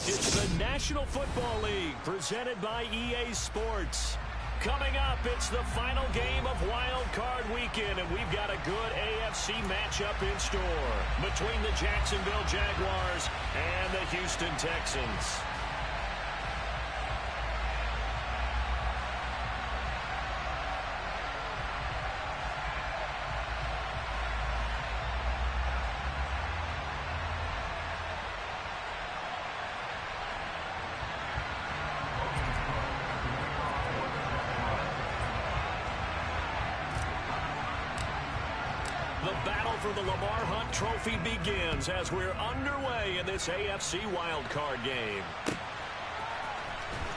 It's the National Football League presented by EA Sports. Coming up, it's the final game of Wild Card Weekend, and we've got a good AFC matchup in store between the Jacksonville Jaguars and the Houston Texans. The battle for the Lamar Hunt Trophy begins as we're underway in this AFC wildcard game.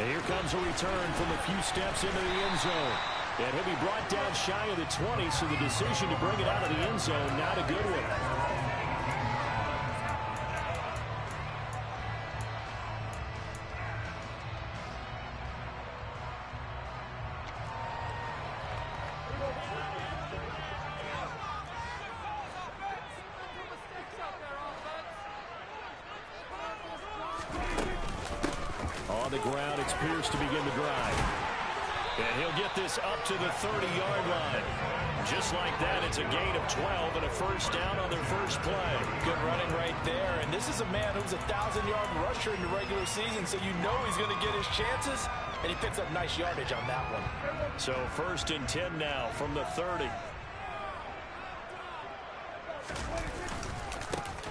And here comes a return from a few steps into the end zone. And he'll be brought down shy of the 20, so the decision to bring it out of the end zone, not a good one. On the ground, it's Pierce to begin the drive. And he'll get this up to the 30-yard line. Just like that, it's a gain of 12 and a first down on their first play. Good running right there. And this is a man who's a 1,000-yard rusher in the regular season, so you know he's going to get his chances. And he picks up nice yardage on that one. So first and 10 now from the 30.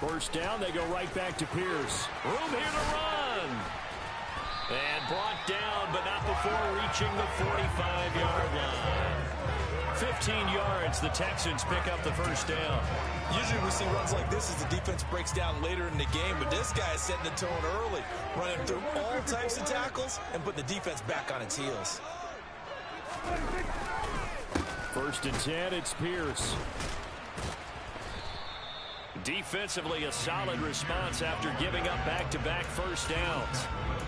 First down, they go right back to Pierce. Room here to run. And brought down, but not before reaching the 45-yard line. 15 yards, the Texans pick up the first down. Usually we see runs like this as the defense breaks down later in the game, but this guy is setting the tone early, running through all types of tackles and putting the defense back on its heels. First and 10, it's Pierce. Defensively, a solid response after giving up back-to-back first downs.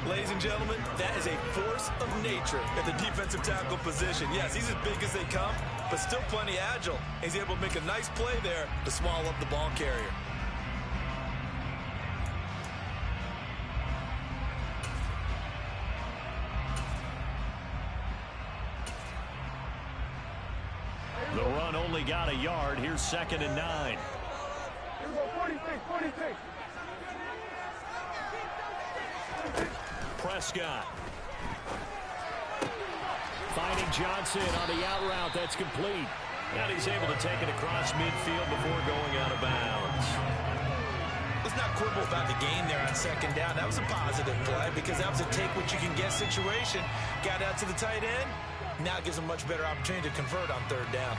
Ladies and gentlemen, that is a force of nature at the defensive tackle position. Yes, he's as big as they come, but still plenty agile. He's able to make a nice play there to swallow up the ball carrier. The run only got a yard. Here's 2nd and 9. 46. Prescott. Finding Johnson on the out route. That's complete. And he's able to take it across midfield before going out of bounds. Let's not quibble about the gain there on 2nd down. That was a positive play because that was a take-what-you-can-get situation. Got out to the tight end. Now it gives him a much better opportunity to convert on 3rd down.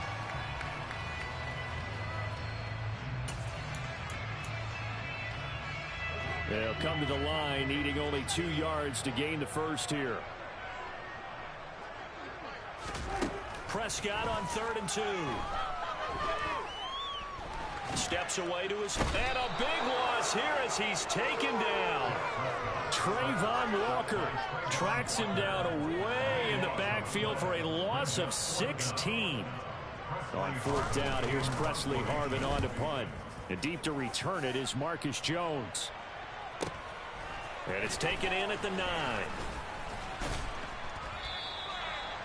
They'll come to the line, needing only 2 yards to gain the first here. Prescott on 3rd and 2. Steps away to his... And a big loss here as he's taken down. Trayvon Walker tracks him down away in the backfield for a loss of 16. On 4th down, here's Presley Harvin on to punt. And deep to return it is Marcus Jones. And it's taken in at the 9.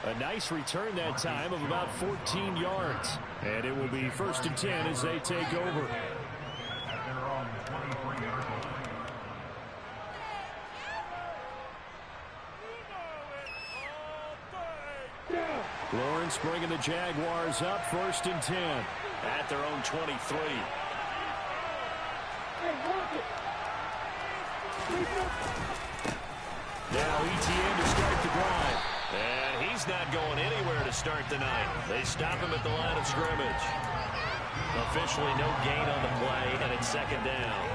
A nice return that time of about 14 yards. And it will be 1st and 10 as they take over. Lawrence bringing the Jaguars up, 1st and 10 at their own 23. Now ETN to start the drive. And he's not going anywhere to start the night. They stop him at the line of scrimmage. Officially no gain on the play, and it's 2nd down.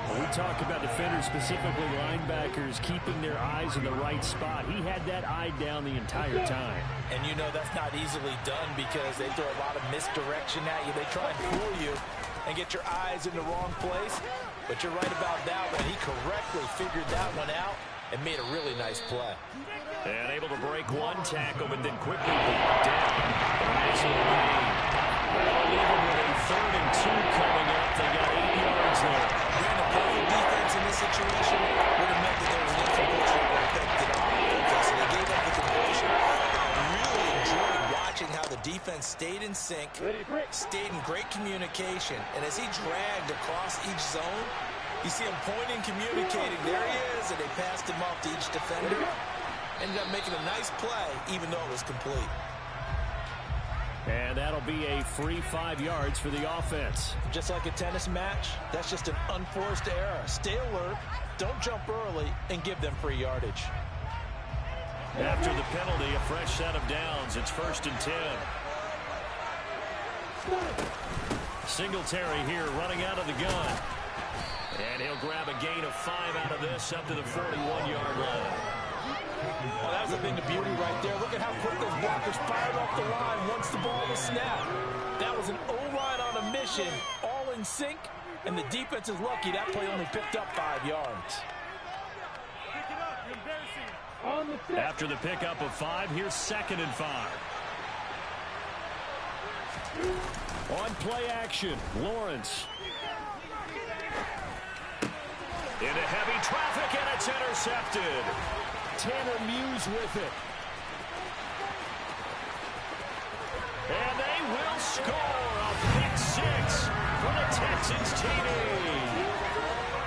When we talk about defenders, specifically linebackers, keeping their eyes in the right spot. He had that eye down the entire time. And you know that's not easily done because they throw a lot of misdirection at you. They try and fool you and get your eyes in the wrong place. But you're right about that one. He correctly figured that one out and made a really nice play. And able to break one tackle, but then quickly blocked down. Nice little gain. That'll leave him with a 3rd and 2 coming up. They got 8 yards there. Being a perfect defense in this situation would have defense stayed in sync, stayed in great communication, and as he dragged across each zone, you see him pointing, communicating. There he is, and they passed him off to each defender. Ended up making a nice play, even though it was complete. And that'll be a free 5 yards for the offense. Just like a tennis match, that's just an unforced error. Stay alert, don't jump early, and give them free yardage. After the penalty, a fresh set of downs. It's 1st and 10. Singletary here running out of the gun. And he'll grab a gain of 5 out of this up to the 41-yard line. Well, that was a thing of beauty right there. Look at how quick those blockers fired off the line once the ball was snapped. That was an O-line on a mission, all in sync, and the defense is lucky that play only picked up 5 yards. After the pickup of 5, here's 2nd and 5. On play action, Lawrence. Into heavy traffic, and it's intercepted. Tanner Muse with it. And they will score a pick 6 for the Texans TD.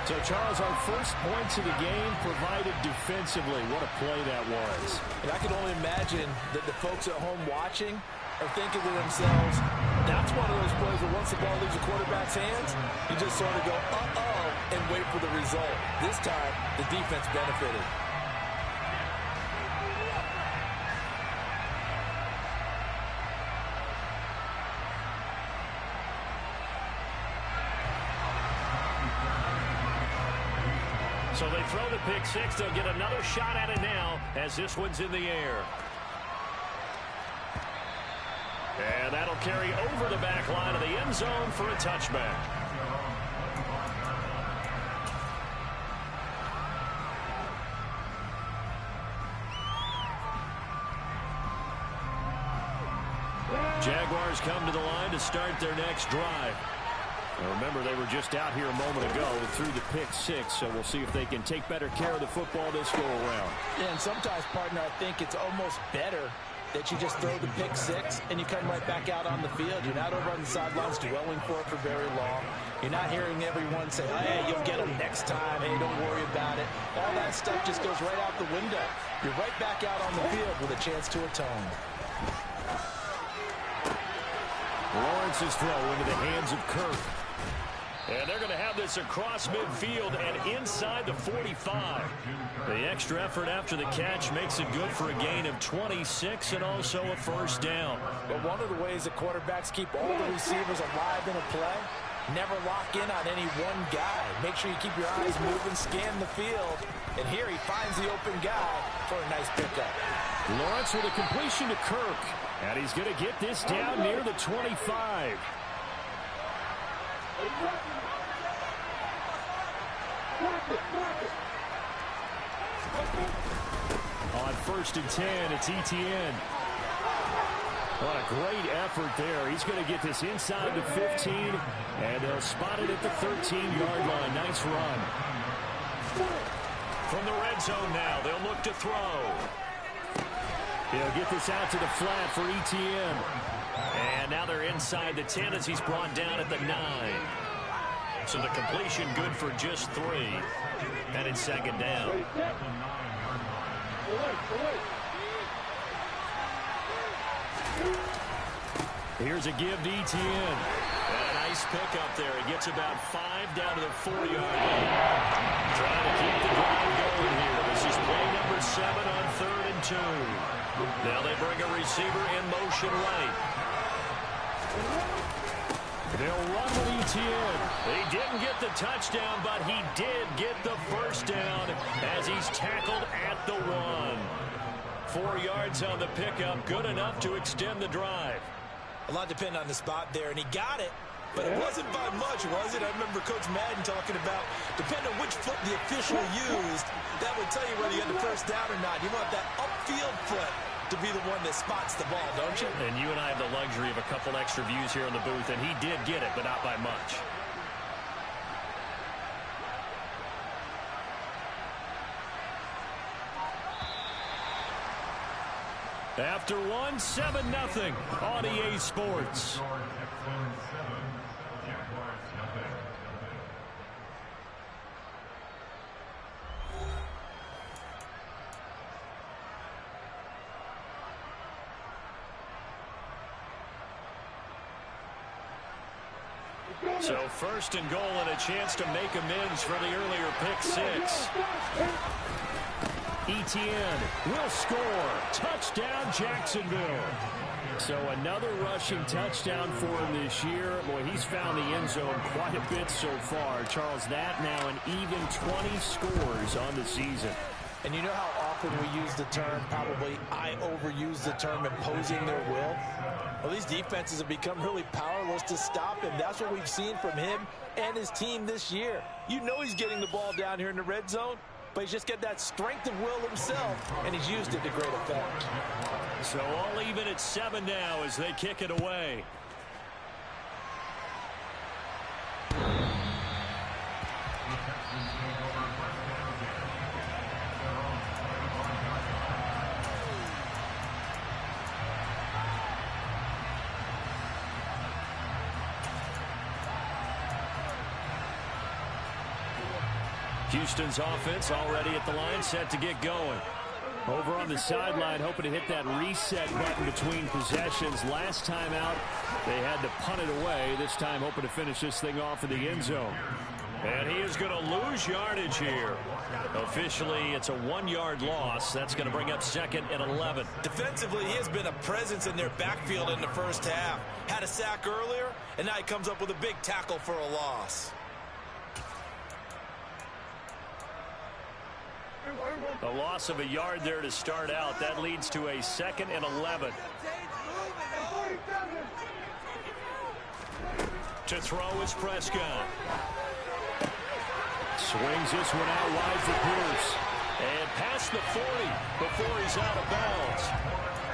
So, Charles, our first points of the game provided defensively. What a play that was. And I can only imagine that the folks at home watching are thinking to themselves, that's one of those plays where once the ball leaves the quarterback's hands, you just sort of go, uh-oh, and wait for the result. This time, the defense benefited. So they throw the pick 6. They'll get another shot at it now as this one's in the air. And that'll carry over the back line of the end zone for a touchback. Jaguars come to the line to start their next drive. Now remember, they were just out here a moment ago through the pick 6, so we'll see if they can take better care of the football this go around. Yeah, and sometimes, partner, I think it's almost better that you just throw the pick 6 and you come right back out on the field. You're not over on the sidelines dwelling for it for very long. You're not hearing everyone say, hey, you'll get them next time. Hey, don't worry about it. All that stuff just goes right out the window. You're right back out on the field with a chance to atone. Lawrence's throw into the hands of Kirk. And they're going to have this across midfield and inside the 45. The extra effort after the catch makes it good for a gain of 26 and also a first down. But one of the ways that quarterbacks keep all the receivers alive in a play, never lock in on any one guy. Make sure you keep your eyes moving, scan the field. And here he finds the open guy for a nice pickup. Lawrence with a completion to Kirk. And he's going to get this down near the 25. On 1st and 10, it's Etienne. What a great effort there. He's going to get this inside the 15, and they'll spot it at the 13-yard line. Nice run. From the red zone now, they'll look to throw. He'll get this out to the flat for Etienne. And now they're inside the 10 as he's brought down at the 9. So the completion good for just 3. And it's 2nd down. Here's a give to Etienne. And a nice pickup there. He gets about 5 down to the 4-yard line. Trying to keep the drive going here. This is play number 7 on 3rd and 2. Now they bring a receiver in motion right. They'll run with Etienne. He didn't get the touchdown, but he did get the first down as he's tackled at the 1. 4 yards on the pickup, good enough to extend the drive. A lot depended on the spot there, and he got it, but it wasn't by much, was it? I remember Coach Madden talking about, depending on which foot the official used, that would tell you whether you had the first down or not. You want that upfield foot to be the one that spots the ball, don't you? And you and I have the luxury of a couple extra views here in the booth, and he did get it, but not by much. After one, 7-0 on EA Sports. So first and goal and a chance to make amends for the earlier pick six. Etienne will score. Touchdown, Jacksonville. So another rushing touchdown for him this year. Boy, he's found the end zone quite a bit so far. Charles, that now an even 20 scores on the season. And you know how often we use the term, probably I overuse the term imposing their will? Well, these defenses have become really powerless to stop him. That's what we've seen from him and his team this year. You know he's getting the ball down here in the red zone, but he's just got that strength of will himself, and he's used it to great effect. So all even at 7 now as they kick it away. Houston's offense already at the line, set to get going. Over on the sideline, hoping to hit that reset button between possessions. Last time out, they had to punt it away. This time, hoping to finish this thing off in the end zone. And he is going to lose yardage here. Officially, it's a 1-yard loss. That's going to bring up 2nd and 11. Defensively, he has been a presence in their backfield in the first half. Had a sack earlier, and now he comes up with a big tackle for a loss. A loss of a yard there to start out. That leads to a 2nd and 11. To throw is Prescott. Swings this one out wide for Pierce. And past the 40 before he's out of bounds.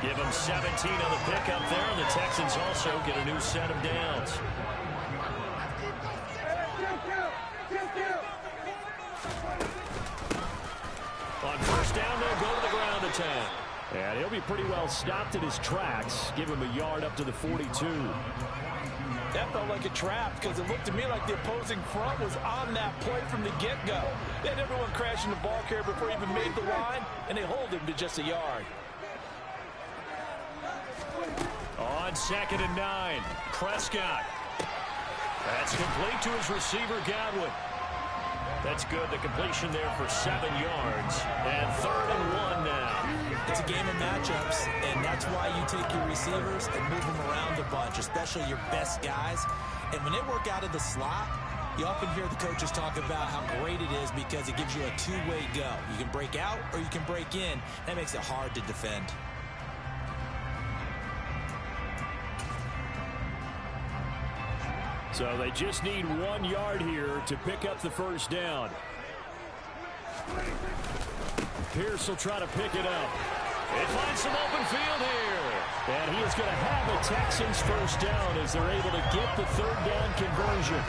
Give him 17 on the pickup there, and the Texans also get a new set of downs. On first down, they'll go to the ground attack. And he'll be pretty well stopped in his tracks. Give him a yard up to the 42. That felt like a trap because it looked to me like the opposing front was on that play from the get-go. They had everyone crashing the ball carrier before he even made the line, and they hold him to just a yard. On 2nd and 9, Prescott. That's complete to his receiver, Godwin. That's good. The completion there for 7 yards. And 3rd and 1 now. It's a game of matchups, and that's why you take your receivers and move them around a bunch, especially your best guys. And when they work out of the slot, you often hear the coaches talk about how great it is because it gives you a two-way go. You can break out or you can break in. That makes it hard to defend. So they just need 1 yard here to pick up the first down. Pierce will try to pick it up. It finds some open field here. And he is going to have a Texans first down as they're able to get the 3rd down conversion.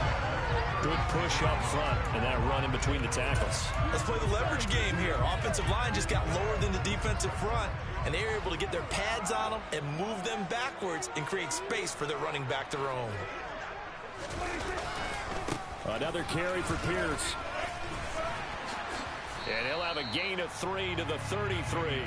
Good push up front and that run in between the tackles. Let's play the leverage game here. Offensive line just got lower than the defensive front, and they were able to get their pads on them and move them backwards and create space for their running back to roam. Another carry for Pierce. And he'll have a gain of 3 to the 33.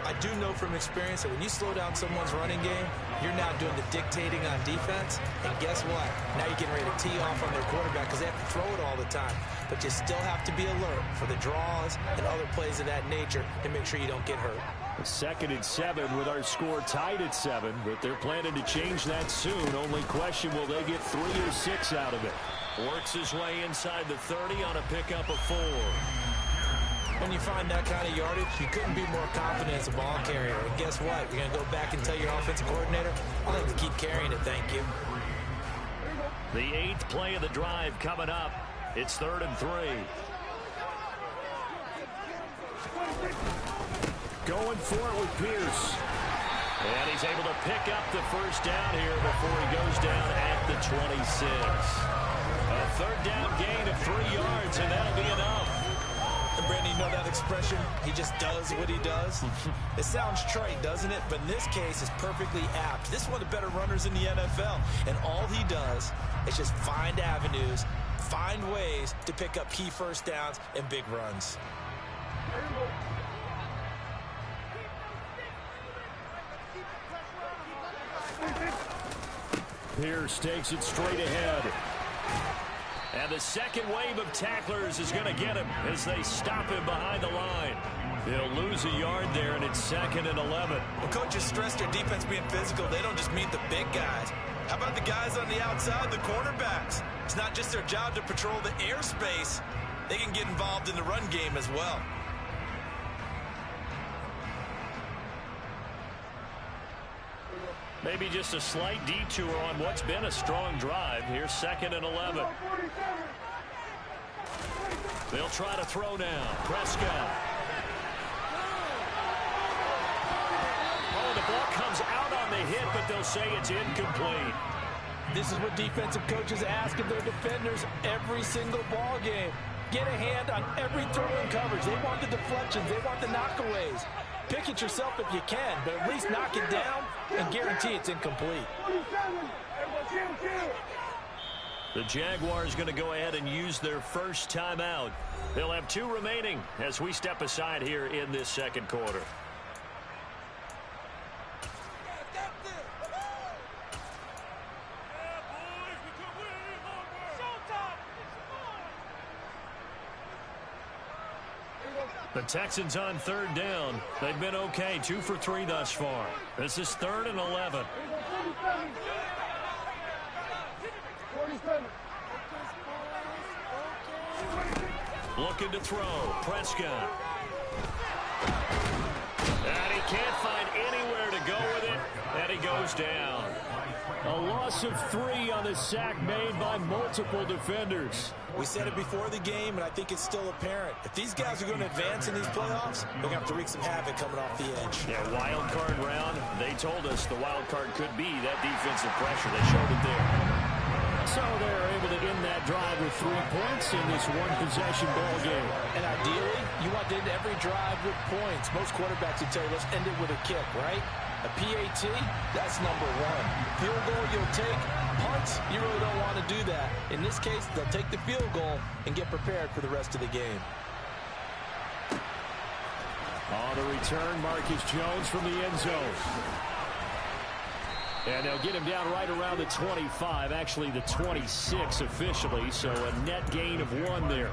I do know from experience that when you slow down someone's running game, you're now doing the dictating on defense. And guess what? Now you're getting ready to tee off on their quarterback because they have to throw it all the time. But you still have to be alert for the draws and other plays of that nature to make sure you don't get hurt. 2nd and 7 with our score tied at 7, but they're planning to change that soon. Only question, will they get 3 or 6 out of it? Works his way inside the 30 on a pickup of 4. When you find that kind of yardage, you couldn't be more confident as a ball carrier. And guess what? You're going to go back and tell your offensive coordinator, I'll have to keep carrying it, thank you. The 8th play of the drive coming up. It's 3rd and 3. Going for it with Pierce. And he's able to pick up the first down here before he goes down at the 26. A 3rd down gain of 3 yards, and that'll be enough. And Brandon, you know that expression, he just does what he does? It sounds trite, doesn't it? But in this case, it's perfectly apt. This is one of the better runners in the NFL, and all he does is just find avenues, find ways to pick up key first downs and big runs. Pierce takes it straight ahead. And the second wave of tacklers is going to get him as they stop him behind the line. They'll lose a yard there, and it's 2nd and 11. Well, coaches stress their defense being physical. They don't just mean the big guys. How about the guys on the outside, the cornerbacks? It's not just their job to patrol the airspace. They can get involved in the run game as well. Maybe just a slight detour on what's been a strong drive. Here's 2nd and 11. They'll try to throw now. Prescott. Oh, the ball comes out on the hit, but they'll say it's incomplete. This is what defensive coaches ask of their defenders every single ball game. Get a hand on every throw in coverage. They want the deflections. They want the knockaways. Pick it yourself if you can, but at least knock it down and guarantee it's incomplete. The Jaguars going to go ahead and use their first timeout. They'll have 2 remaining as we step aside here in this second quarter. The Texans on 3rd down. They've been okay, 2 for 3 thus far. This is 3rd and 11. Looking to throw. Prescott. And he can't find anywhere to go with it, and he goes down. A loss of 3 on the sack made by multiple defenders. We said it before the game, and I think it's still apparent. If these guys are going to advance in these playoffs, they're going to have to wreak some havoc coming off the edge. Yeah, wild card round. They told us the wild card could be that defensive pressure. They showed it there. So they're able to end that drive with 3 points in this one-possession ball game. And ideally, you want to end every drive with points. Most quarterbacks would tell you, let's end it with a kick, right? A PAT, that's number 1. Field goal you'll take. Punts, you really don't want to do that. In this case, they'll take the field goal and get prepared for the rest of the game. On the return, Marcus Jones from the end zone. And they'll get him down right around the 25, actually the 26 officially, so a net gain of 1 there.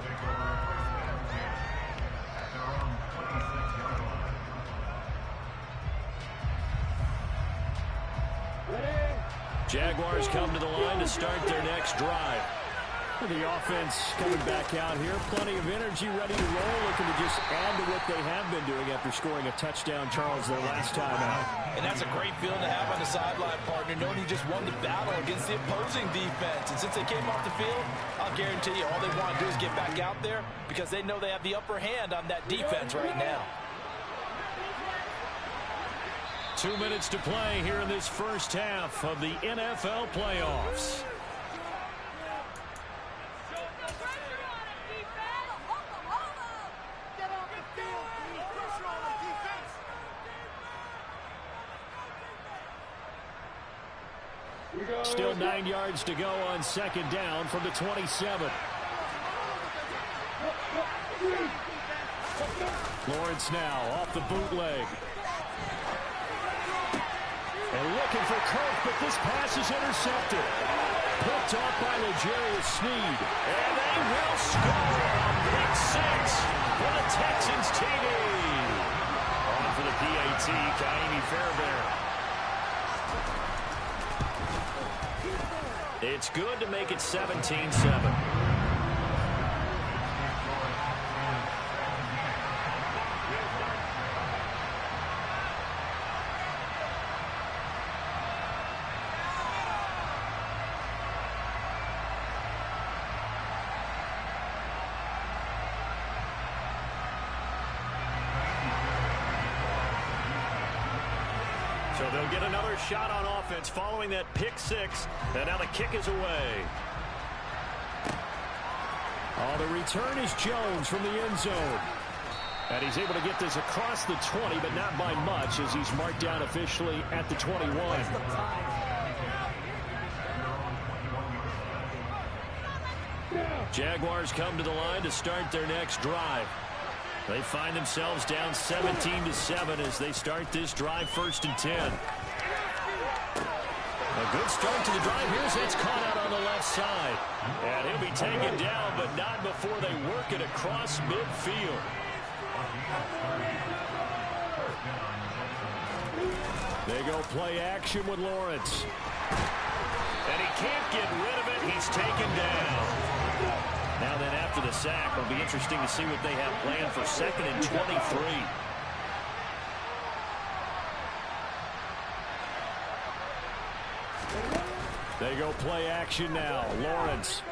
Jaguars come to the line to start their next drive. The offense coming back out here. Plenty of energy, ready to roll, looking to just add to what they have been doing after scoring a touchdown, Charles, their last time out. And that's a great feeling to have on the sideline, partner, knowing you just won the battle against the opposing defense. And since they came off the field, I'll guarantee you all they want to do is get back out there because they know they have the upper hand on that defense right now. 2 minutes to play here in this first half of the NFL playoffs. Still 9 yards to go on 2nd down from the 27. Lawrence now off the bootleg. And looking for Kirk, but this pass is intercepted. Picked off by L'Jarius Sneed. And they will score on pick 6 for the Texans TD. On for the PAT, Kaimi Fairbairn. It's good to make it 17-7. So they'll get another shot on offense following that pick 6. And now the kick is away. Oh, the return is Jones from the end zone. And he's able to get this across the 20, but not by much, as he's marked down officially at the 21. Jaguars come to the line to start their next drive. They find themselves down 17-7 as they start this drive, 1st and 10. A good start to the drive. Here's it's caught out on the left side. And he'll be taken down, but not before they work it across midfield. They go play action with Lawrence. And he can't get rid of it. He's taken down. Now then, after the sack, it'll be interesting to see what they have planned for 2nd and 23. They go play action now. Lawrence.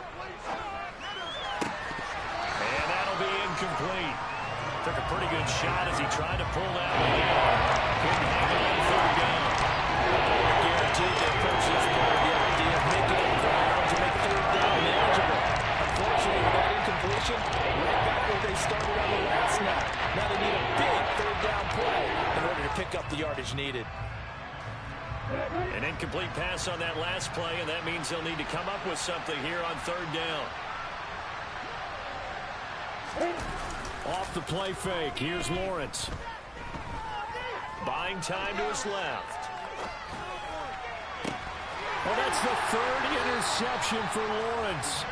And that'll be incomplete. Took a pretty good shot as he tried to pull that one in. Couldn't hang on 3rd down. Guaranteed they approach this play with the idea of making it ground to make 3rd down manageable. Unfortunately, with that incompletion, right back where they started on the last snap. Now they need a big 3rd down play in order to pick up the yardage needed. An incomplete pass on that last play, and that means they'll need to come up with something here on 3rd down. Off the play fake, here's Lawrence. Buying time to his left. Well, that's the 3rd interception for Lawrence.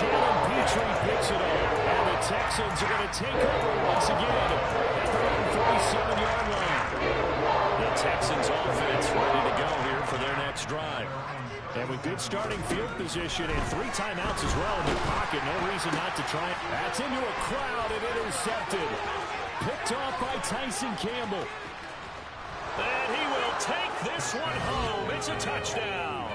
Jalen Petrie picks it up, and the Texans are going to take over once again at the 37-yard line. The Texans offense ready to go here for their next drive. And with good starting field position and 3 timeouts as well in their pocket, no reason not to try it. That's into a crowd and intercepted. Picked off by Tyson Campbell. And he will take this one home. It's a touchdown.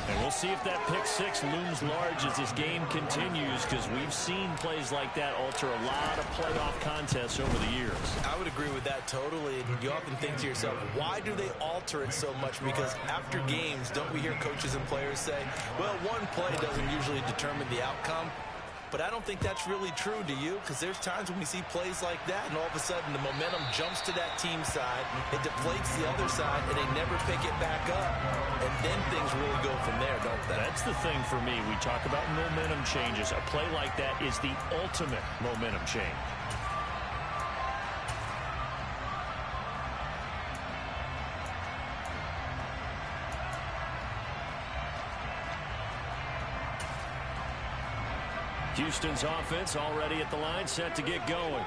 And we'll see if that pick 6 looms large as this game continues, because we've seen plays like that alter a lot of playoff contests over the years. I would agree with that totally. And you often think to yourself, why do they alter it so much? Because after games, don't we hear coaches and players say, well, one play doesn't usually determine the outcome. But I don't think that's really true, do you? Because there's times when we see plays like that, and all of a sudden the momentum jumps to that team side, it deflates the other side, and they never pick it back up. And then things really go from there, don't they? That's the thing for me. We talk about momentum changes. A play like that is the ultimate momentum change. Houston's offense already at the line, set to get going.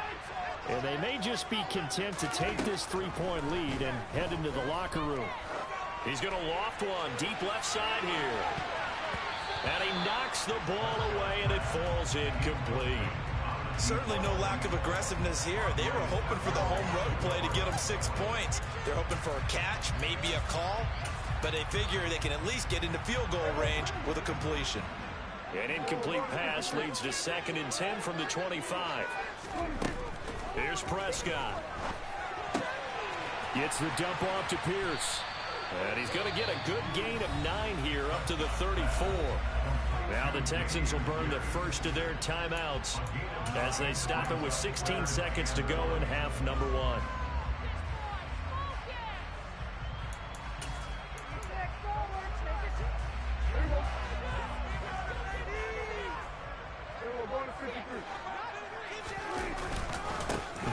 And they may just be content to take this 3-point lead and head into the locker room. He's going to loft one deep left side here. And he knocks the ball away, and it falls incomplete. Certainly no lack of aggressiveness here. They were hoping for the home run play to get them 6 points. They're hoping for a catch, maybe a call. But they figure they can at least get into field goal range with a completion. An incomplete pass leads to 2nd and 10 from the 25. Here's Prescott. Gets the dump off to Pierce. And he's going to get a good gain of 9 here up to the 34. Now the Texans will burn the first of their timeouts as they stop it with 16 seconds to go in half number 1.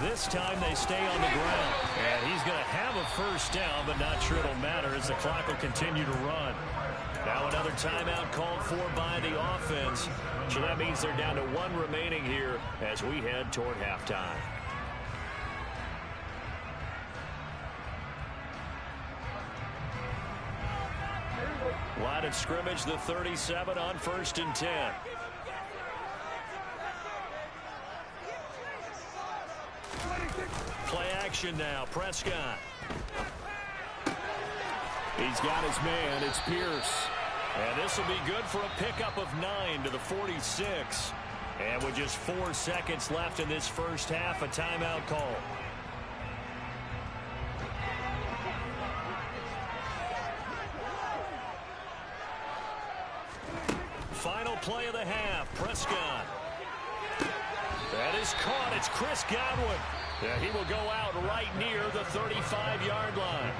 This time they stay on the ground. And he's going to have a first down, but not sure it'll matter as the clock will continue to run. Now another timeout called for by the offense. So that means they're down to 1 remaining here as we head toward halftime. Line of scrimmage, the 37 on 1st and 10. Play action now. Prescott. He's got his man. It's Pierce. And this will be good for a pickup of 9 to the 46. And with just 4 seconds left in this first half, a timeout call. Final play of the half. Prescott. That is is caught. It's Chris Godwin. Yeah, he will go out right near the 35-yard line.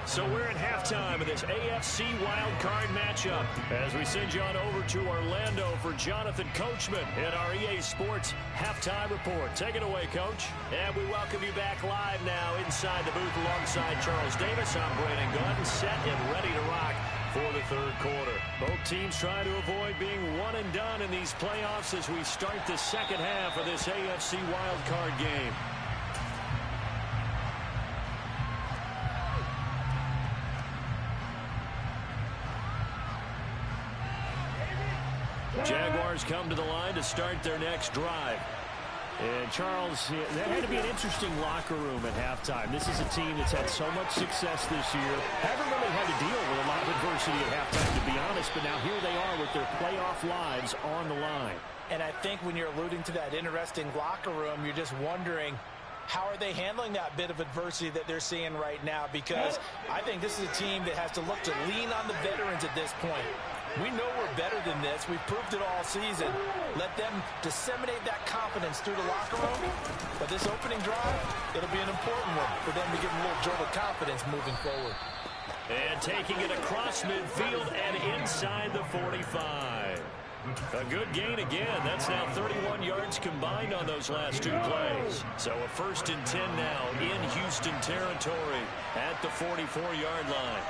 So we're in halftime of this AFC wildcard matchup as we send you on over to Orlando for Jonathan Coachman in our EA Sports Halftime Report. Take it away, Coach. And we welcome you back live now inside the booth alongside Charles Davis. I'm Brandon Gunn, set and ready to rock for the third quarter. Both teams trying to avoid being one and done in these playoffs as we start the second half of this AFC wildcard game. Jaguars come to the line to start their next drive. And, Charles, that had to be an interesting locker room at halftime. This is a team that's had so much success this year. Haven't really had to deal with a lot of adversity at halftime, to be honest. But now here they are with their playoff lives on the line. And I think when you're alluding to that interesting locker room, you're just wondering, how are they handling that bit of adversity that they're seeing right now? Because I think this is a team that has to look to lean on the veterans at this point. We know we're better than this. We've proved it all season. Let them disseminate that confidence through the locker room. But this opening drive, it'll be an important one for them to get a little jolt of confidence moving forward. And taking it across midfield and inside the 45. A good gain again. That's now 31 yards combined on those last two plays. So a 1st and 10 now in Houston territory at the 44-yard line.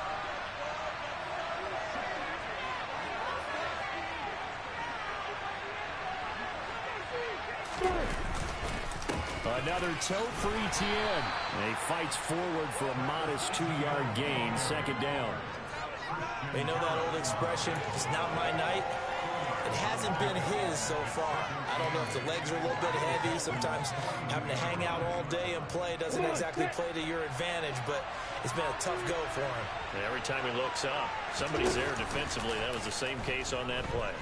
Another tote for Etienne. He fights forward for a modest 2-yard gain, 2nd down. They know that old expression, it's not my night. It hasn't been his so far. I don't know if the legs are a little bit heavy. Sometimes having to hang out all day and play doesn't exactly play to your advantage, but it's been a tough go for him. And every time he looks up, somebody's there defensively. That was the same case on that play.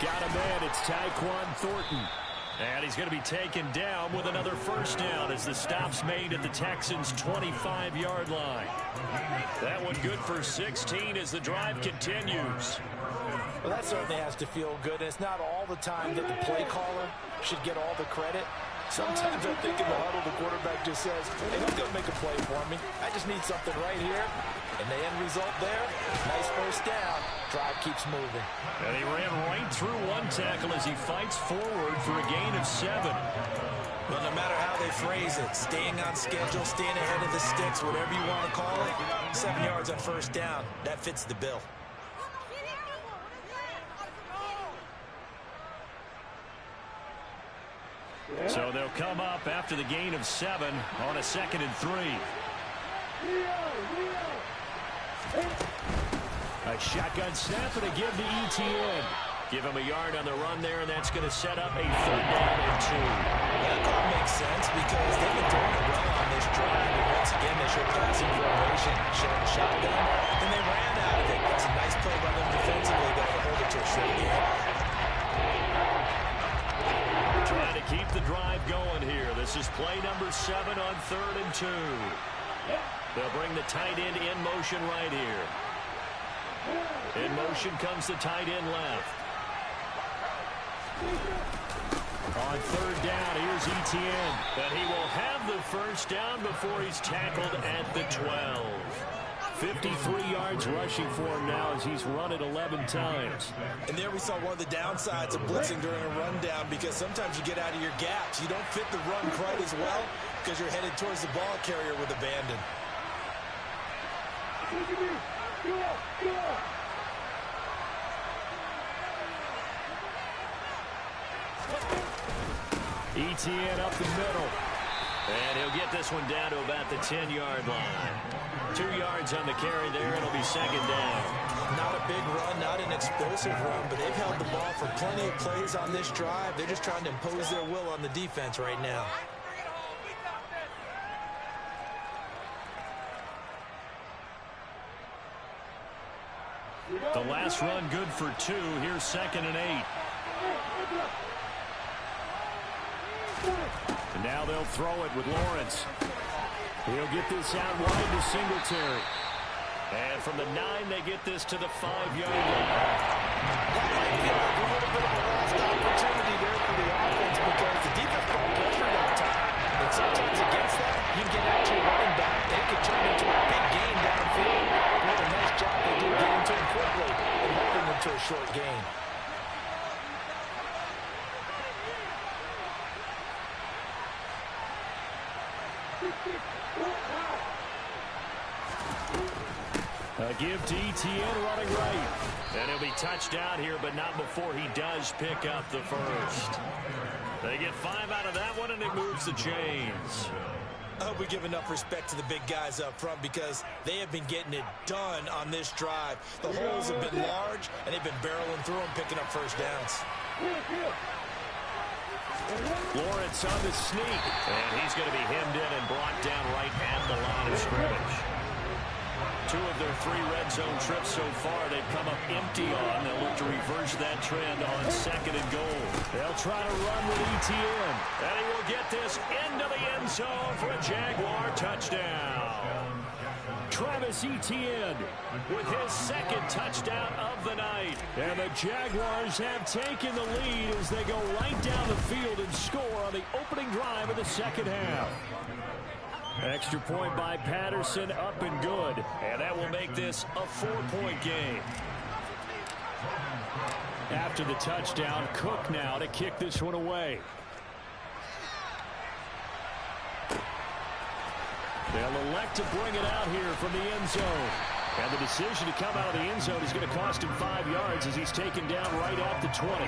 Got a man. It's Tyquan Thornton. And he's going to be taken down with another 1st down as the stop's made at the Texans' 25-yard line. That one good for 16 as the drive continues. Well, that certainly has to feel good. And it's not all the time that the play caller should get all the credit. Sometimes I think in the huddle, the quarterback just says, hey, who's going to make a play for me? I just need something right here. And the end result there, nice 1st down. Drive keeps moving. And he ran right through one tackle as he fights forward for a gain of 7. Well, no matter how they phrase it, staying on schedule, staying ahead of the sticks, whatever you want to call it, 7 yards on 1st down, that fits the bill. So they'll come up after the gain of 7 on a 2nd and 3. A shotgun snap and a give to Etienne. Give him a yard on the run there, and that's going to set up a 3rd down and 2. Yeah, that makes sense because they've been throwing it well on this drive. And once again, they showed passing formation, showing shotgun, and they ran out of it. It's a nice play by them defensively, though, to hold it to a short game. Trying to keep the drive going here. This is play number 7 on 3rd and 2. They'll bring the tight end in motion right here. In motion comes the tight end left. On 3rd down, here's Etienne. And he will have the 1st down before he's tackled at the 12. 53 yards rushing for him now as he's run it 11 times. And there we saw one of the downsides of blitzing during a rundown because sometimes you get out of your gaps. You don't fit the run quite as well because you're headed towards the ball carrier with abandon. Etienne up the middle. And he'll get this one down to about the 10-yard line. 2 yards on the carry there. It'll be 2nd down. Not a big run, not an explosive run, but they've held the ball for plenty of plays on this drive. They're just trying to impose their will on the defense right now. The last run good for 2. Here's 2nd and 8. And now they'll throw it with Lawrence. He'll get this out wide to Singletary. And from the 9, they get this to the 5-yard line. That might be a little bit of a lost opportunity there. sometimes against that, you can get out to your running back, and it can turn into a big game downfield. What a nice job they did getting to him quickly and holding him to a short gain. A give to ETN running right. And he'll be touched down here, but not before he does pick up the first. They get 5 out of that one, and it moves the chains. I hope we give enough respect to the big guys up front because they have been getting it done on this drive. The holes have been large, and they've been barreling through them, picking up first downs. Lawrence on the sneak, and he's going to be hemmed in and brought down right at the line of scrimmage. 2 of their 3 red zone trips so far, they've come up empty on. They'll look to reverse that trend on 2nd and goal. They'll try to run with ETN, and he will get this into the end zone for a Jaguar touchdown. Travis Etienne with his 2nd touchdown of the night. And the Jaguars have taken the lead as they go right down the field and score on the opening drive of the 2nd half. Extra point by Patterson, up and good. And that will make this a 4-point game. After the touchdown, Cook now to kick this one away. They'll elect to bring it out here from the end zone. And the decision to come out of the end zone is going to cost him 5 yards as he's taken down right at the 20.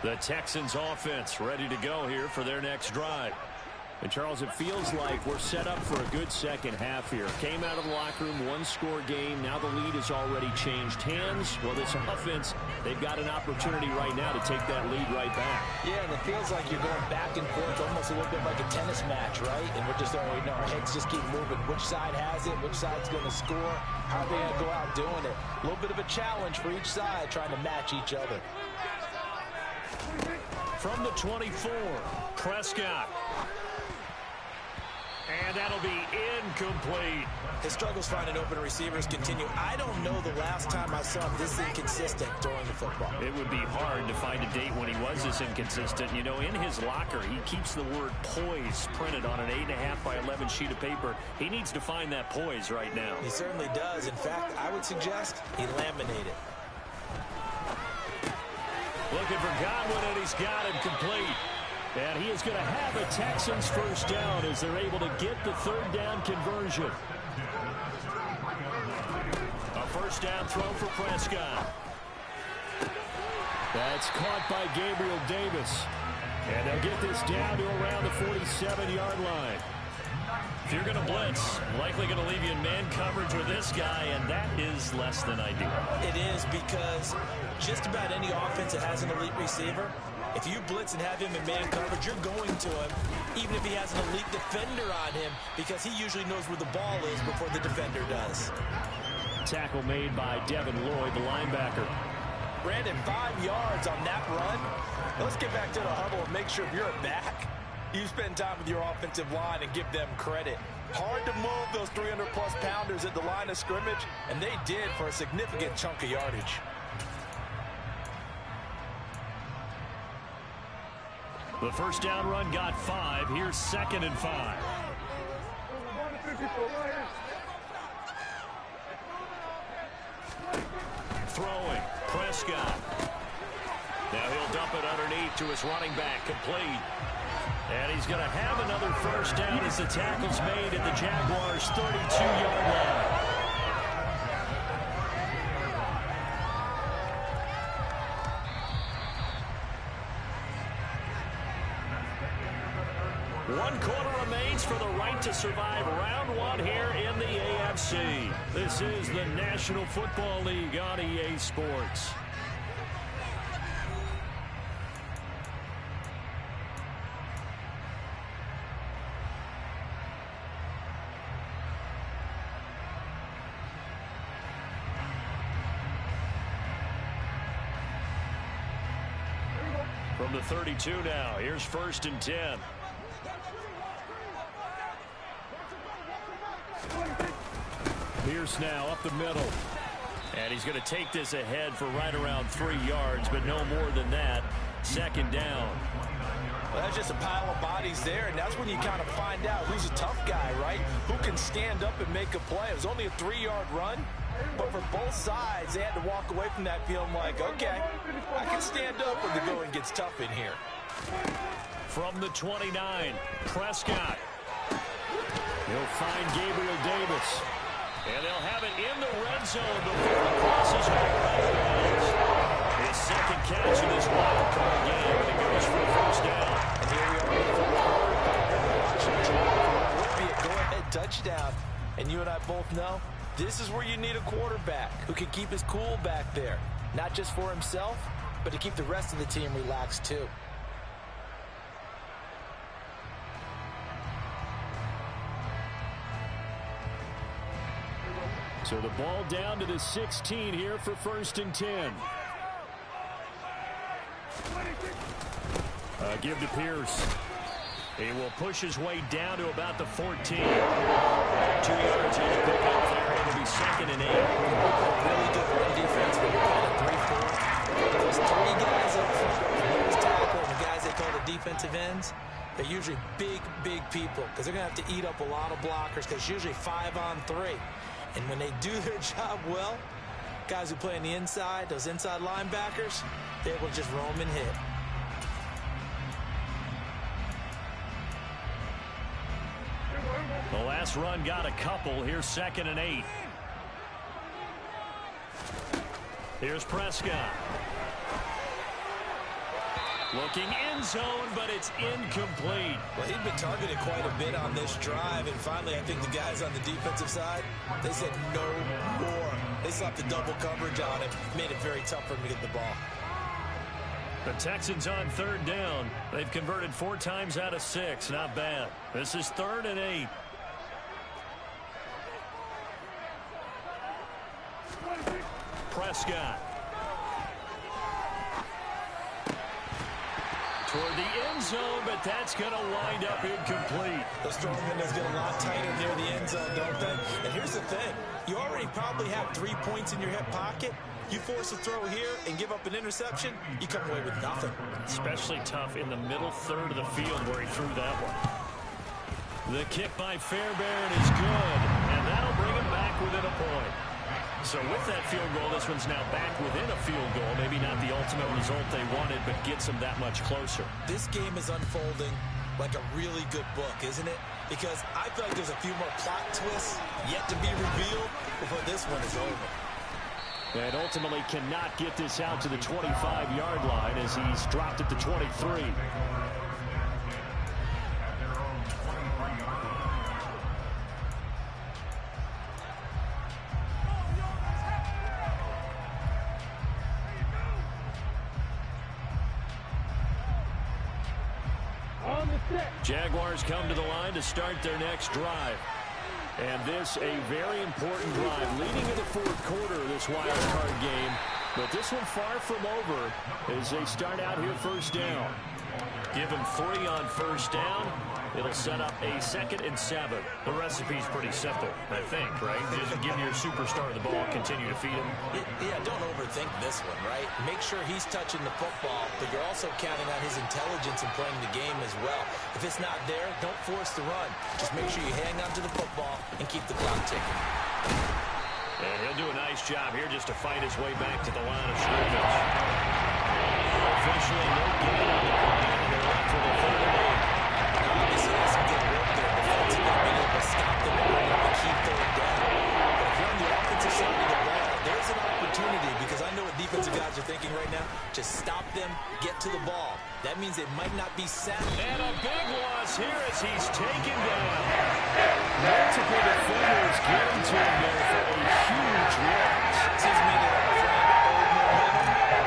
The Texans offense ready to go here for their next drive. And Charles, it feels like we're set up for a good second half here. Came out of the locker room, 1-score game. Now the lead has already changed hands. Well, this offense, they've got an opportunity right now to take that lead right back. Yeah, and it feels like you're going back and forth, almost a little bit like a tennis match, right? And we're just, our heads just keep moving. Which side has it? Which side's going to score? How are they going to go out doing it? A little bit of a challenge for each side, trying to match each other. From the 24, Prescott. And that'll be incomplete. His struggles finding open receivers continue. I don't know the last time I saw him this inconsistent throwing the football. It would be hard to find a date when he was this inconsistent. You know, in his locker, he keeps the word poise printed on an 8.5 by 11 sheet of paper. He needs to find that poise right now. He certainly does. In fact, I would suggest he laminate it. Looking for Godwin, and he's got him complete. And he is going to have a Texans first down as they're able to get the 3rd down conversion. A first down throw for Prescott. That's caught by Gabriel Davis. And they'll get this down to around the 47-yard line. If you're going to blitz, likely going to leave you in man coverage with this guy, and that is less than ideal. It is, because just about any offense that has an elite receiver, if you blitz and have him in man coverage, you're going to him, even if he has an elite defender on him, because he usually knows where the ball is before the defender does. Tackle made by Devin Lloyd, the linebacker. Brandon, 5 yards on that run. Let's get back to the huddle and make sure if you're a back, you spend time with your offensive line and give them credit. Hard to move those 300-plus pounders at the line of scrimmage, and they did for a significant chunk of yardage. The first down run got 5. Here's 2nd and 5. Throwing, Prescott. Now he'll dump it underneath to his running back, complete. And he's going to have another first down as the tackle's made at the Jaguars' 32-yard line. One quarter remains for the right to survive round 1 here in the AFC. This is the National Football League on EA Sports. From the 32 now, here's 1st and 10. Pierce now up the middle. And he's going to take this ahead for right around 3 yards, but no more than that. 2nd down. Well, that's just a pile of bodies there, and that's when you kind of find out who's a tough guy, right? Who can stand up and make a play. It was only a 3-yard run, but for both sides, they had to walk away from that feeling like, okay, I can stand up when the going gets tough in here. From the 29, Prescott. He'll find Gabriel Davis. And they'll have it in the red zone before he crosses over. His 2nd catch in this wild card game, and it goes for a 1st down. And here we are. Watching drive. Would be a go-ahead touchdown. And you and I both know this is where you need a quarterback who can keep his cool back there. Not just for himself, but to keep the rest of the team relaxed too. So the ball down to the 16 here for 1st and 10. Give to Pierce. He will push his way down to about the 14. 2 yards here to pick up there. It'll be 2nd and 8. Really good run defense, but we're kind of 3-4. There's 3 guys up front, the nose tackle, and the guys they call the defensive ends. They're usually big, big people because they're going to have to eat up a lot of blockers because it's usually 5 on 3. And when they do their job well, guys who play on the inside, those inside linebackers, they're able to just roam and hit. The last run got a couple. Here's 2nd and 8. Here's Prescott. Looking end zone, but it's incomplete. Well, he'd been targeted quite a bit on this drive, and finally I think the guys on the defensive side, they said no more. They slapped the double coverage on him, made it very tough for him to get the ball. The Texans on 3rd down. They've converted 4 times out of 6. Not bad. This is 3rd and 8. Prescott. Toward the end zone, but that's going to wind up incomplete. The strong windows get a lot tighter near the end zone, don't they? And here's the thing. You already probably have 3 points in your hip pocket. You force a throw here and give up an interception, you come away with nothing. Especially tough in the middle third of the field where he threw that one. The kick by Fairbairn is good, and that'll bring him back within a point. So with that field goal, this one's now back within a field goal. Maybe not the ultimate result they wanted, but gets them that much closer. This game is unfolding like a really good book, isn't it? Because I feel like there's a few more plot twists yet to be revealed before this one is over. And ultimately cannot get this out to the 25-yard line as he's dropped at the 23. Jaguars come to the line to start their next drive. And this a very important drive leading to the 4th quarter of this wild card game. But this one far from over as they start out here 1st down. Give them 3 on 1st down. It'll set up a 2nd and 7. The recipe's pretty simple, I think, right? Just give your superstar the ball, continue to feed him. Yeah, don't overthink this one, right? Make sure he's touching the football, but you're also counting on his intelligence in playing the game as well. If it's not there, don't force the run. Just make sure you hang on to the football and keep the clock ticking. And he'll do a nice job here just to fight his way back to the line of scrimmage. Officially no gain on the play, and they're left with a 3rd and 8. Obviously, that's some good work there. Defensively, being able to stop them and bring up a key 3rd down. But if you're on the offensive side of the ball, there's an opportunity because I know what defensive guys are thinking right now. Just stop them, get to the ball. That means it might not be sacked. And a big loss here as he's taken down. Multiple defenders getting to him there for a huge loss. He's made it our friend, old momentum.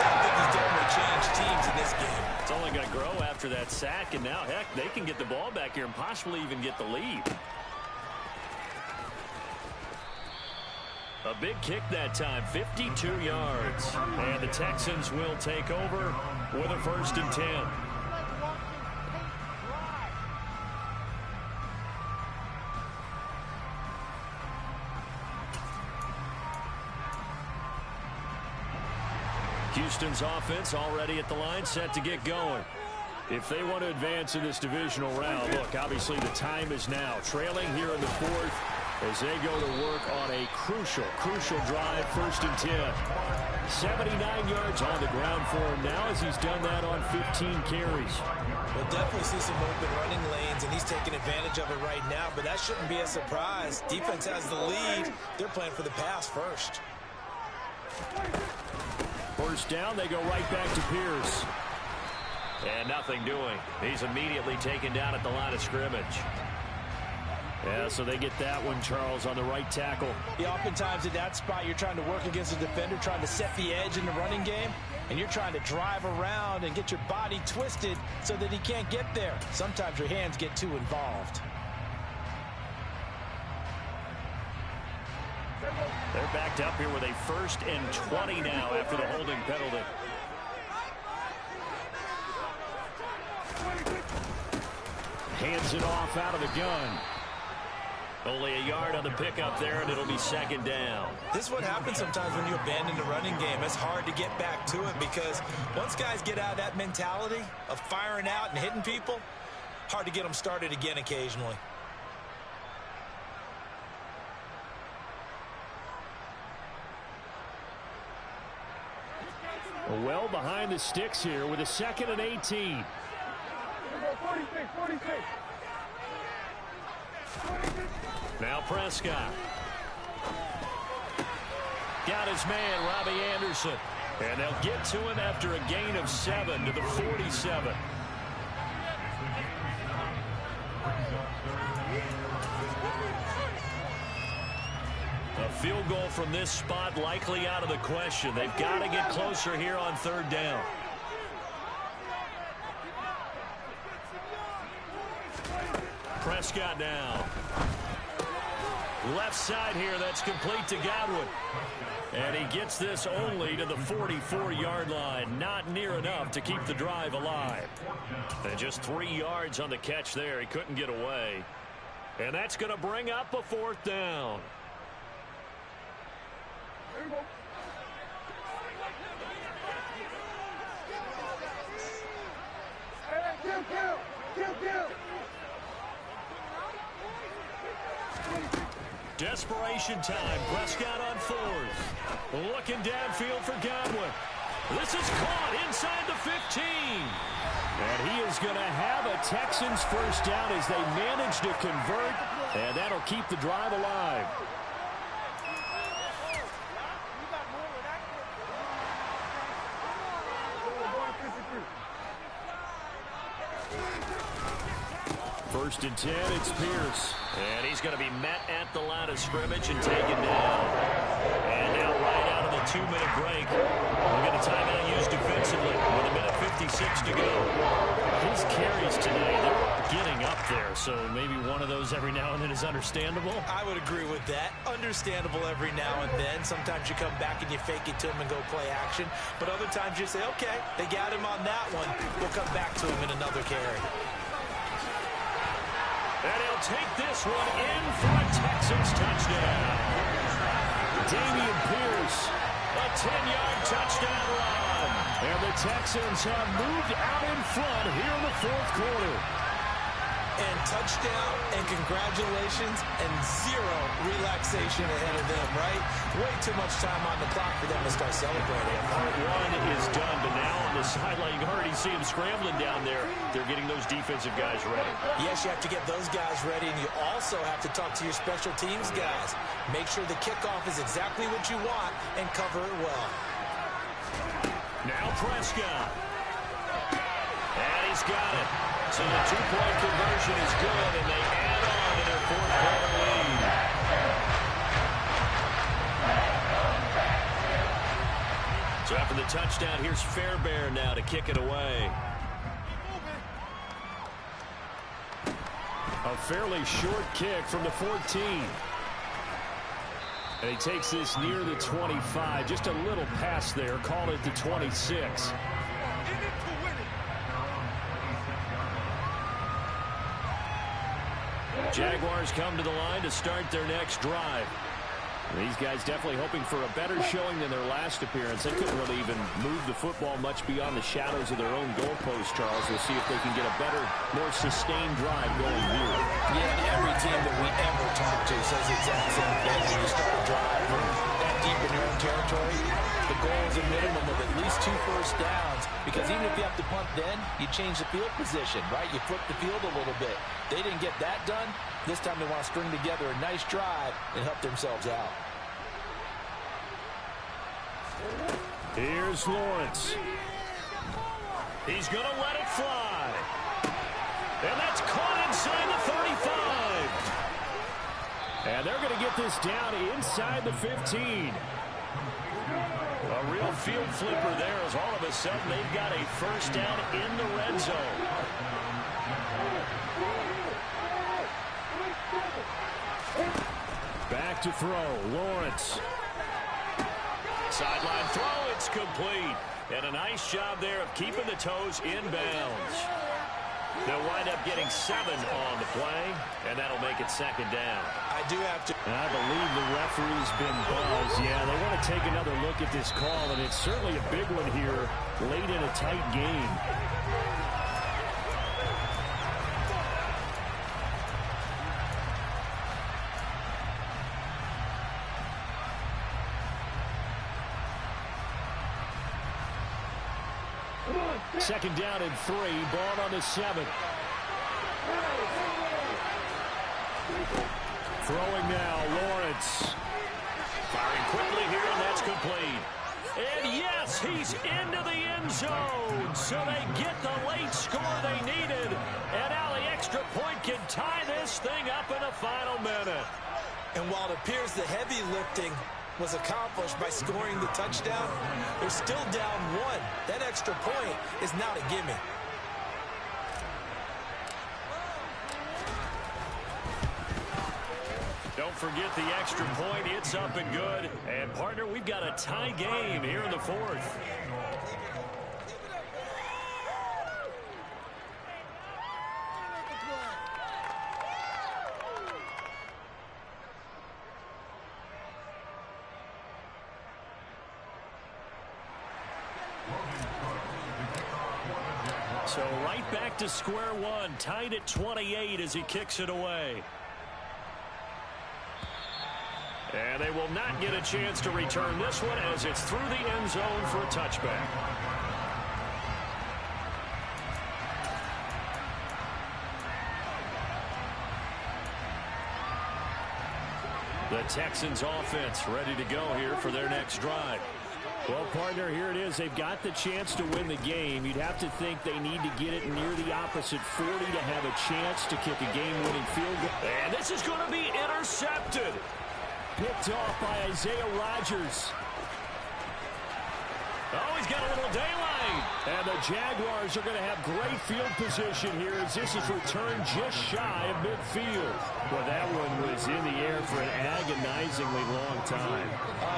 I think he's definitely changed teams in this game. It's only going to grow after that sack, and now, heck, they can get the ball back here and possibly even get the lead. A big kick that time, 52 yards. And the Texans will take over with a 1st and 10. Houston's offense already at the line, set to get going. If they want to advance in this divisional round, look, obviously the time is now. Trailing here in the 4th as they go to work on a crucial drive, 1st and 10. 79 yards on the ground for him now as he's done that on 15 carries. We'll definitely see some open running lanes, and he's taking advantage of it right now, but that shouldn't be a surprise. Defense has the lead. They're playing for the pass first. 1st down, they go right back to Pierce. And nothing doing. He's immediately taken down at the line of scrimmage. Yeah, so they get that one, Charles, on the right tackle. Yeah, oftentimes in that spot, you're trying to work against a defender, trying to set the edge in the running game, and you're trying to drive around and get your body twisted so that he can't get there. Sometimes your hands get too involved. They're backed up here with a 1st and 20 now after the holding penalty. Hands it off out of the gun. Only a yard on the pickup there, and it'll be 2nd down. This is what happens sometimes when you abandon the running game. It's hard to get back to it because once guys get out of that mentality of firing out and hitting people, hard to get them started again occasionally. Well behind the sticks here with a 2nd and 18. 46. Now Prescott. Got his man, Robbie Anderson. And they'll get to him after a gain of 7 to the 47. A field goal from this spot likely out of the question. They've got to get closer here on 3rd down. Prescott now. Left side here, that's complete to Godwin. And he gets this only to the 44-yard line. Not near enough to keep the drive alive. And just 3 yards on the catch there. He couldn't get away. And that's going to bring up a 4th down. Desperation time. Prescott on 4th. Looking downfield for Godwin. This is caught inside the 15. And he is going to have a Texans 1st down as they manage to convert. And that'll keep the drive alive. First and 10, it's Pierce. And he's going to be met at the line of scrimmage and taken down. And now right out of the 2-minute break, we'll get a timeout used defensively with a minute 56 to go. His carries today, they're getting up there, so maybe one of those every now and then is understandable. I would agree with that. Understandable every now and then. Sometimes you come back and you fake it to him and go play action. But other times you say, okay, they got him on that one. We'll come back to him in another carry. And he'll take this one in for a Texans touchdown. Dameon Pierce, a 10-yard touchdown run. And the Texans have moved out in front here in the 4th quarter. And touchdown and congratulations and 0 relaxation ahead of them, right? Way too much time on the clock for them to start celebrating. Part 1 is done, but now on the sideline, you already see them scrambling down there. They're getting those defensive guys ready. Yes, you have to get those guys ready, and you also have to talk to your special teams guys. Make sure the kickoff is exactly what you want and cover it well. Now Prescott. And he's got it. So the 2-point conversion is good, and they add on to their 4th quarter lead. So after the touchdown, here's Fairbairn now to kick it away. A fairly short kick from the 14. And he takes this near the 25. Just a little pass there. Call it the 26. Jaguars come to the line to start their next drive. These guys definitely hoping for a better showing than their last appearance. They couldn't really even move the football much beyond the shadows of their own goalpost, Charles. We'll see if they can get a better, more sustained drive going here. Yeah, every team that we ever talk to says the exact same thing. When you start a drive that deep in your own territory, the goal is a minimum of at least 2 first downs, because even if you have to punt then, you change the field position, right? You flip the field a little bit. They didn't get that done. This time they want to string together a nice drive and help themselves out. Here's Lawrence. He's going to let it fly. And that's caught inside the 35. And they're going to get this down inside the 15. A real field flipper there, as all of a sudden they've got a first down in the red zone. Back to throw. Lawrence. Sideline throw. It's complete. And a nice job there of keeping the toes in bounds. They'll wind up getting 7 on the play, and that'll make it second down. I do have to. I believe the referee's been buzzed. Yeah, they want to take another look at this call, and it's certainly a big one here late in a tight game. Second down and 3. Ball on the 7. Throwing now, Lawrence. Firing quickly here, and that's complete. And yes, he's into the end zone. So they get the late score they needed. And now the extra point can tie this thing up in the final minute. And while it appears the heavy lifting was accomplished by scoring the touchdown, they're still down 1. That extra point is not a gimme. Don't forget the extra point. It's up and good. And, partner, we've got a tie game here in the 4th. So right back to square one, tied at 28 as he kicks it away. And they will not get a chance to return this one as it's through the end zone for a touchback. The Texans offense ready to go here for their next drive. Well, partner, here it is. They've got the chance to win the game. You'd have to think they need to get it near the opposite 40 to have a chance to kick a game-winning field goal. And this is going to be intercepted. Picked off by Isaiah Rodgers. Oh, he's got a little daylight. And the Jaguars are going to have great field position here as this is returned just shy of midfield. Well, that one was in the air for an agonizingly long time.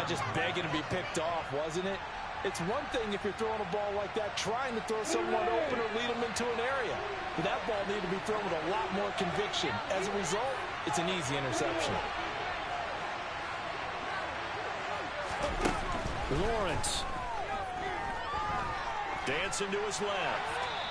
Just begging to be picked off, wasn't it? It's one thing if you're throwing a ball like that, trying to throw someone open or lead them into an area. But that ball needed to be thrown with a lot more conviction. As a result, it's an easy interception. Lawrence. Dancing to his left.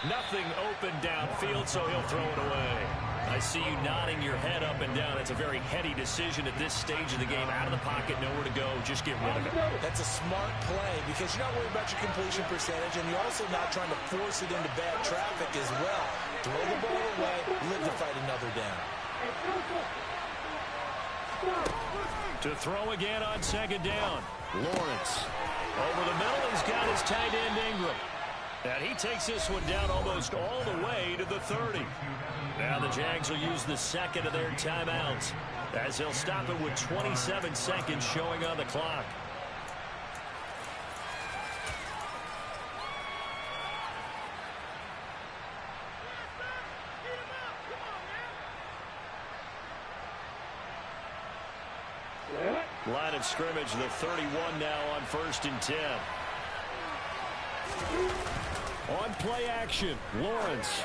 Nothing open downfield, so he'll throw it away. I see you nodding your head up and down. It's a very heady decision at this stage of the game. Out of the pocket, nowhere to go. Just get rid of it. That's a smart play because you're not worried about your completion percentage, and you're also not trying to force it into bad traffic as well. Throw the ball away, live to fight another down. To throw again on second down. Lawrence. Over the middle, he's got his tight end Ingram. And he takes this one down almost all the way to the 30. Now the Jags will use the second of their timeouts as they'll stop it with 27 seconds showing on the clock. Line of scrimmage, the 31 now on 1st and 10. On play action, Lawrence.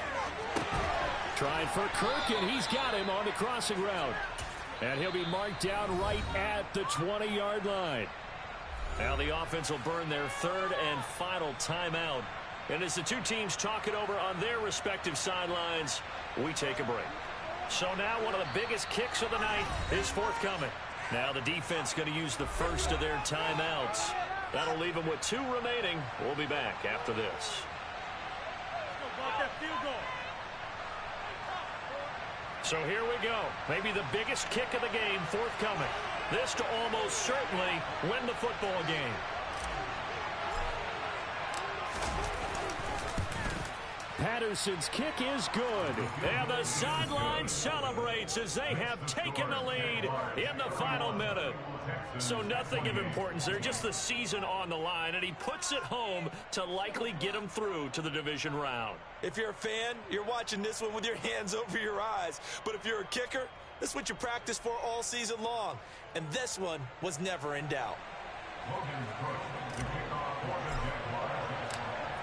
Trying for Kirk, and he's got him on the crossing route. And he'll be marked down right at the 20-yard line. Now the offense will burn their 3rd and final timeout. And as the two teams talk it over on their respective sidelines, we take a break. So now one of the biggest kicks of the night is forthcoming. Now the defense going to use the first of their timeouts. That'll leave them with 2 remaining. We'll be back after this. So here we go. Maybe the biggest kick of the game forthcoming. This to almost certainly win the football game. Patterson's kick is good. And the sideline celebrates as they have taken the lead in the final minute. So nothing of importance there, just the season on the line. And he puts it home to likely get him through to the division round. If you're a fan, you're watching this one with your hands over your eyes. But if you're a kicker, this is what you practice for all season long. And this one was never in doubt.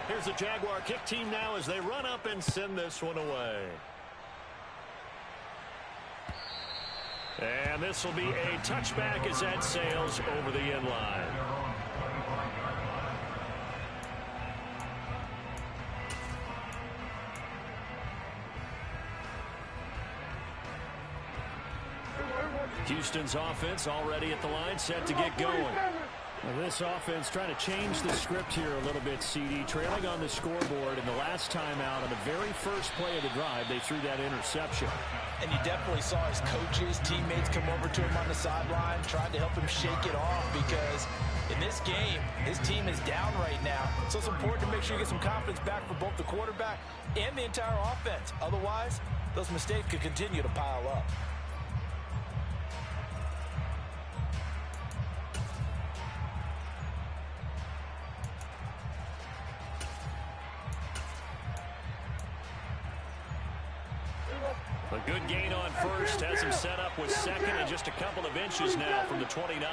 Here's the Jaguar kick team now as they run up and send this one away. And this will be a touchback as that sails over the end line. Houston's offense already at the line, set to get going. Well, this offense trying to change the script here a little bit, CD. Trailing on the scoreboard, and the last time out on the very first play of the drive, they threw that interception. And you definitely saw his coaches, teammates come over to him on the sideline, trying to help him shake it off because in this game, his team is down right now. So it's important to make sure you get some confidence back for both the quarterback and the entire offense. Otherwise, those mistakes could continue to pile up. A good gain on first has him set up with second and just a couple of inches now from the 29.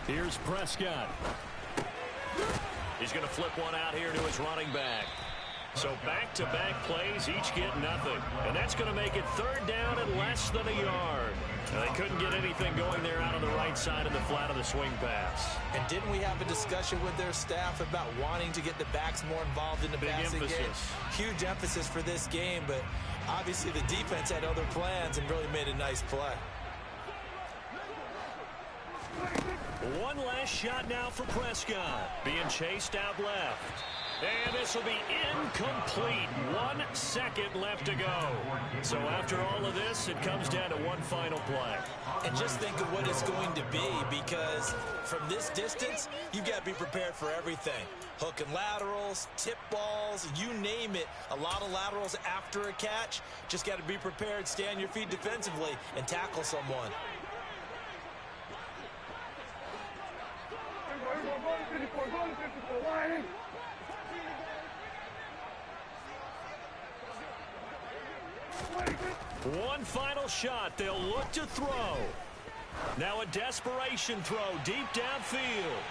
Here's Prescott. He's going to flip one out here to his running back. So back-to-back plays, each get nothing. And that's going to make it 3rd down and less than a yard. Now, they couldn't get anything going there out on the right side of the flat of the swing pass. And didn't we have a discussion with their staff about wanting to get the backs more involved in the passing game? Huge emphasis for this game, but obviously the defense had other plans and really made a nice play. One last shot now for Prescott. Being chased out left. And this will be incomplete. 1 second left to go. So after all of this, it comes down to one final play. And just think of what it's going to be, because from this distance, you've got to be prepared for everything. Hook and laterals, tip balls, you name it. A lot of laterals after a catch. Just got to be prepared, stay on your feet defensively, and tackle someone. One final shot. They'll look to throw. Now a desperation throw deep downfield.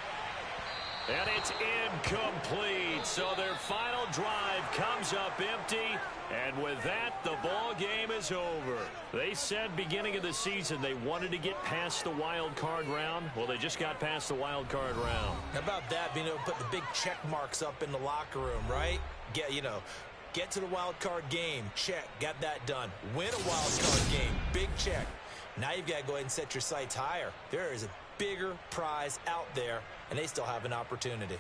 And it's incomplete. So their final drive comes up empty. And with that, the ball game is over. They said beginning of the season they wanted to get past the wild card round. Well, they just got past the wild card round. How about that, being able to put the big check marks up in the locker room, right? Get to the wild card game, check, got that done. Win a wild card game, big check. Now you've got to go ahead and set your sights higher. There is a bigger prize out there, and they still have an opportunity.